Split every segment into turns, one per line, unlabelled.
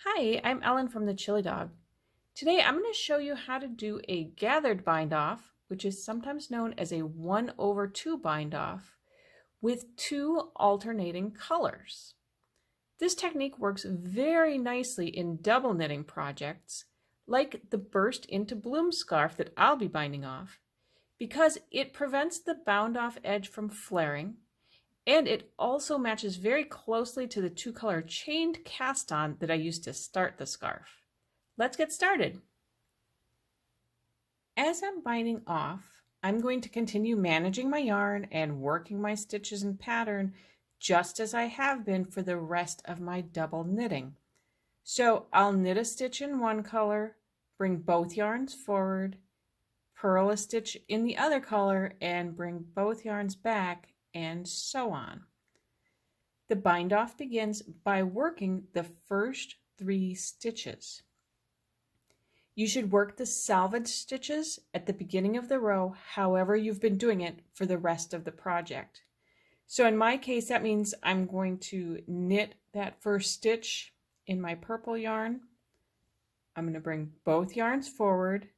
Hi, I'm Ellen from the Chili Dog. Today I'm going to show you how to do a gathered bind off, which is sometimes known as a 1/2 bind off, with two alternating colors. This technique works very nicely in double knitting projects, like the burst into bloom scarf that I'll be binding off, because it prevents the bound off edge from flaring. And it also matches very closely to the two-color chained cast on that I used to start the scarf. Let's get started. As I'm binding off, I'm going to continue managing my yarn and working my stitches and pattern just as I have been for the rest of my double knitting. So I'll knit a stitch in one color, bring both yarns forward, purl a stitch in the other color, and bring both yarns back, and so on. The bind off begins by working the first 3 stitches. You should work the salvage stitches at the beginning of the row, however you've been doing it for the rest of the project. So in my case, that means I'm going to knit that first stitch in my purple yarn. I'm going to bring both yarns forward.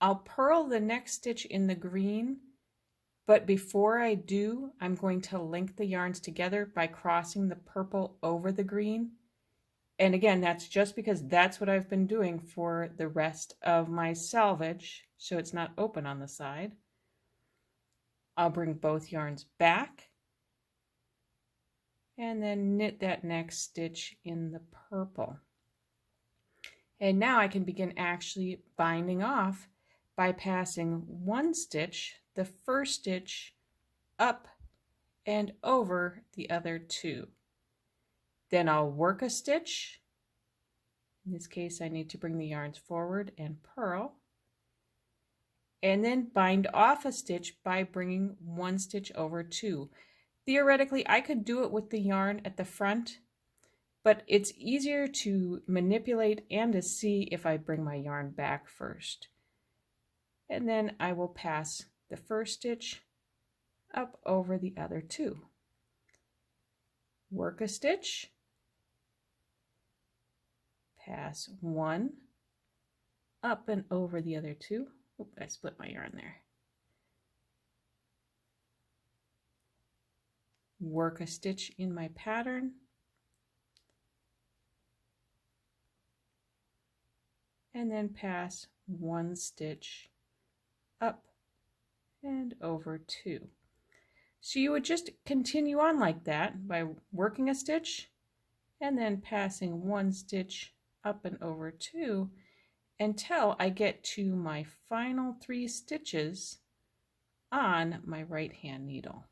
I'll purl the next stitch in the green, but before I do, I'm going to link the yarns together by crossing the purple over the green. And again, that's just because that's what I've been doing for the rest of my salvage, so it's not open on the side. I'll bring both yarns back and then knit that next stitch in the purple. And now I can begin actually binding off by passing one stitch, the first stitch, up and over the other 2. Then I'll work a stitch. In this case, I need to bring the yarns forward and purl, and then bind off a stitch by bringing one stitch over 2. Theoretically, I could do it with the yarn at the front, but it's easier to manipulate and to see if I bring my yarn back first. And then I will pass the first stitch up over the other 2. Work a stitch, pass one up and over the other 2. Oop, I split my yarn there. Work a stitch in my pattern, and then pass one stitch up and over 2. So you would just continue on like that by working a stitch and then passing one stitch up and over 2 until I get to my final 3 stitches on my right hand needle.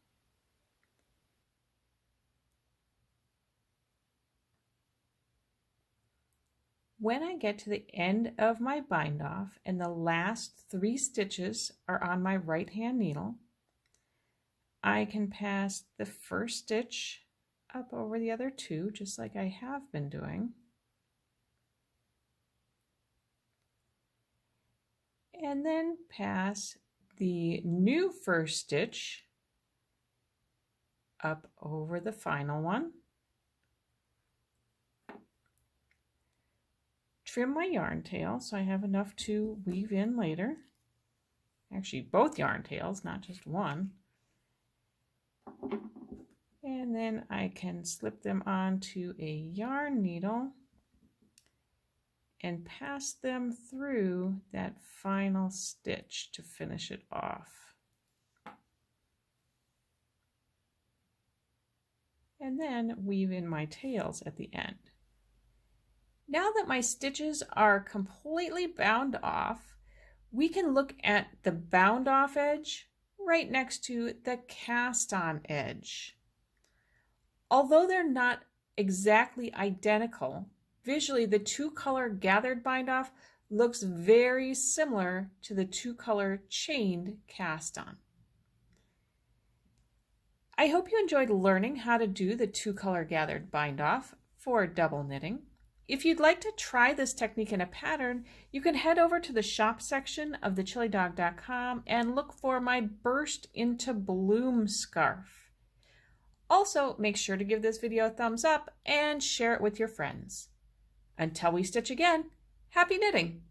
When I get to the end of my bind off and the last 3 stitches are on my right hand needle, I can pass the first stitch up over the other 2, just like I have been doing. And then pass the new first stitch up over the final one. Trim my yarn tail so I have enough to weave in later. Actually, both yarn tails, not just one. And then I can slip them onto a yarn needle and pass them through that final stitch to finish it off. And then weave in my tails at the end. Now that my stitches are completely bound off, we can look at the bound off edge right next to the cast on edge. Although they're not exactly identical, visually the 2-color gathered bind off looks very similar to the 2-color chained cast on. I hope you enjoyed learning how to do the 2-color gathered bind off for double knitting. If you'd like to try this technique in a pattern, you can head over to the shop section of thechillydog.com and look for my burst into bloom scarf. Also, make sure to give this video a thumbs up and share it with your friends. Until we stitch again, happy knitting!